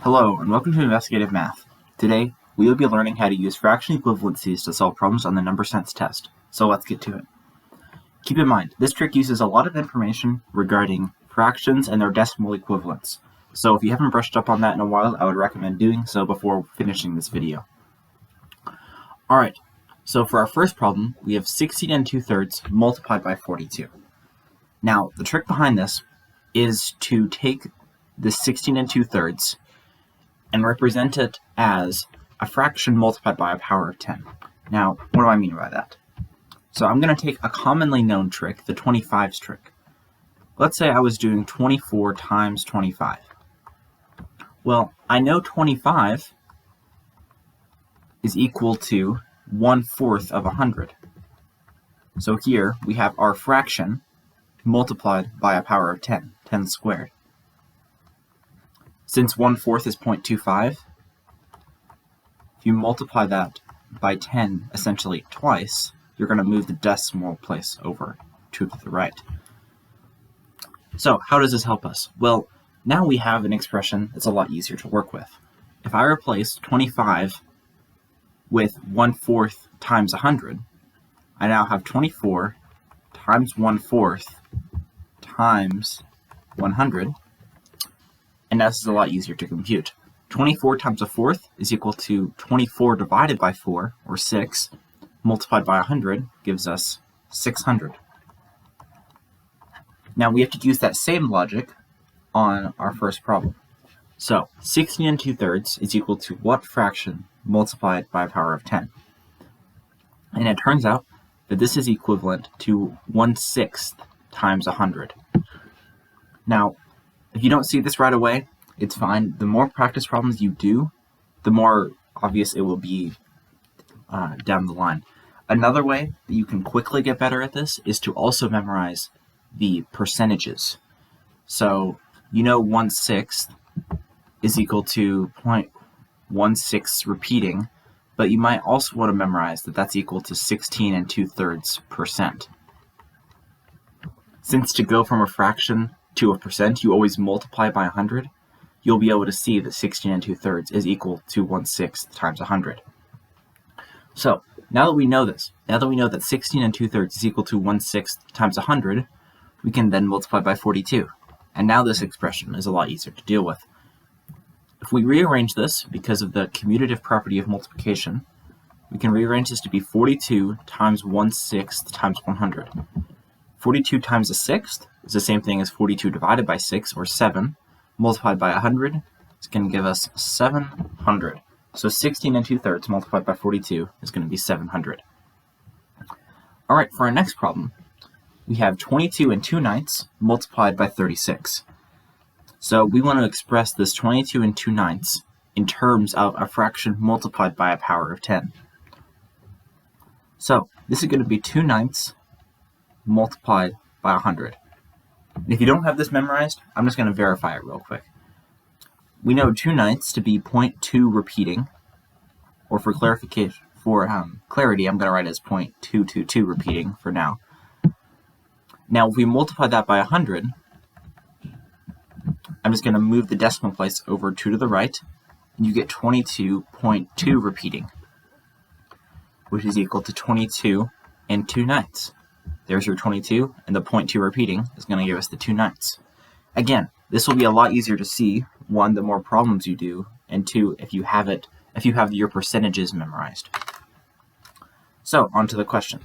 Hello, and welcome to Investigative Math. Today, we will be learning how to use fraction equivalencies to solve problems on the number sense test. So let's get to it. Keep in mind, this trick uses a lot of information regarding fractions and their decimal equivalents. So if you haven't brushed up on that in a while, I would recommend doing so before finishing this video. Alright, so for our first problem, we have 16 2/3 multiplied by 42. Now, the trick behind this is to take this 16 2/3 and represent it as a fraction multiplied by a power of 10. Now, what do I mean by that? So I'm going to take a commonly known trick, the 25s trick. Let's say I was doing 24 times 25. Well, I know 25 is equal to 1/4 of 100. So here we have our fraction multiplied by a power of 10, 10 squared. Since 1/4 is 0.25, if you multiply that by 10 essentially twice, you're going to move the decimal place over to the right. So how does this help us? Well, now we have an expression that's a lot easier to work with. If I replace 25 with 1/4 times 100, I now have 24 times 1/4 times 100. And this is a lot easier to compute. 24 times 1/4 is equal to 24 divided by 4, or 6, multiplied by 100 gives us 600. Now we have to use that same logic on our first problem. So 16 2/3 is equal to what fraction multiplied by a power of 10? And it turns out that this is equivalent to 1/6 times 100. Now, if you don't see this right away, it's fine. The more practice problems you do, the more obvious it will be down the line. Another way that you can quickly get better at this is to also memorize the percentages. So you know 1/6 is equal to 0.16 repeating, but you might also want to memorize that that's equal to 16 2/3%. Since to go from a fraction to a percent, you always multiply by 100, you'll be able to see that 16 2/3 is equal to 1/6 times 100. So, now that we know this, now that we know that 16 2/3 is equal to 1/6 times 100, we can then multiply by 42. And now this expression is a lot easier to deal with. If we rearrange this, because of the commutative property of multiplication, we can rearrange this to be 42 times 1/6 times 100. 42 times a sixth is the same thing as 42 divided by 6, or 7, multiplied by 100. It's going to give us 700. So 16 2/3 multiplied by 42 is going to be 700. All right, for our next problem, we have 22 2/9 multiplied by 36. So we want to express this 22 2/9 in terms of a fraction multiplied by a power of 10. So this is going to be 2/9 multiplied by 100. And if you don't have this memorized, I'm just going to verify it real quick. We know 2/9 to be 0.2 repeating, or for clarification, clarity, I'm going to write it as 0.222 repeating for now. Now, if we multiply that by 100, I'm just going to move the decimal place over 2 to the right, and you get 22.2 repeating, which is equal to 22 2/9. There's your 22, and the 0.2 repeating is going to give us the 2/9. Again, this will be a lot easier to see, one, the more problems you do, and two, if you have your percentages memorized. So, on to the question.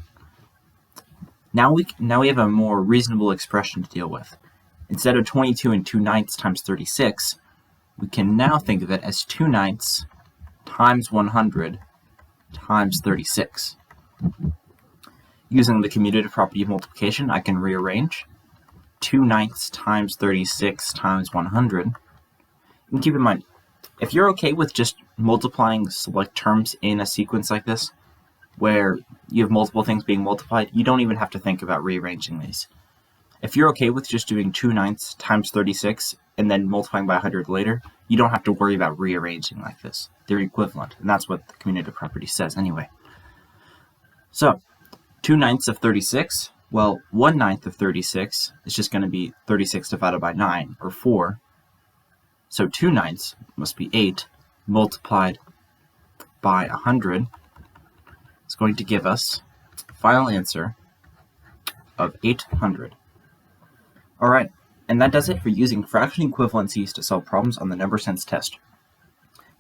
Now we have a more reasonable expression to deal with. Instead of 22 2/9 times 36, we can now think of it as 2/9 times 100 times 36. Using the commutative property of multiplication, I can rearrange 2/9 times 36 times 100. And keep in mind, if you're okay with just multiplying select terms in a sequence like this, where you have multiple things being multiplied, you don't even have to think about rearranging these. If you're okay with just doing 2/9 times 36 and then multiplying by 100 later, you don't have to worry about rearranging like this. They're equivalent, and that's what the commutative property says anyway. So, 2/9 of 36, well, 1/9 of 36 is just going to be 36 divided by 9, or 4. So 2/9 must be 8 multiplied by 100. It's going to give us a final answer of 800. All right, and that does it for using fraction equivalencies to solve problems on the number sense test.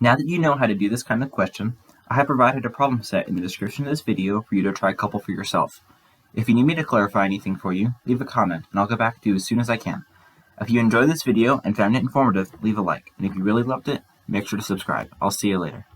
Now that you know how to do this kind of question, I have provided a problem set in the description of this video for you to try a couple for yourself. If you need me to clarify anything for you, leave a comment and I'll get back to you as soon as I can. If you enjoyed this video and found it informative, leave a like, and if you really loved it, make sure to subscribe. I'll see you later.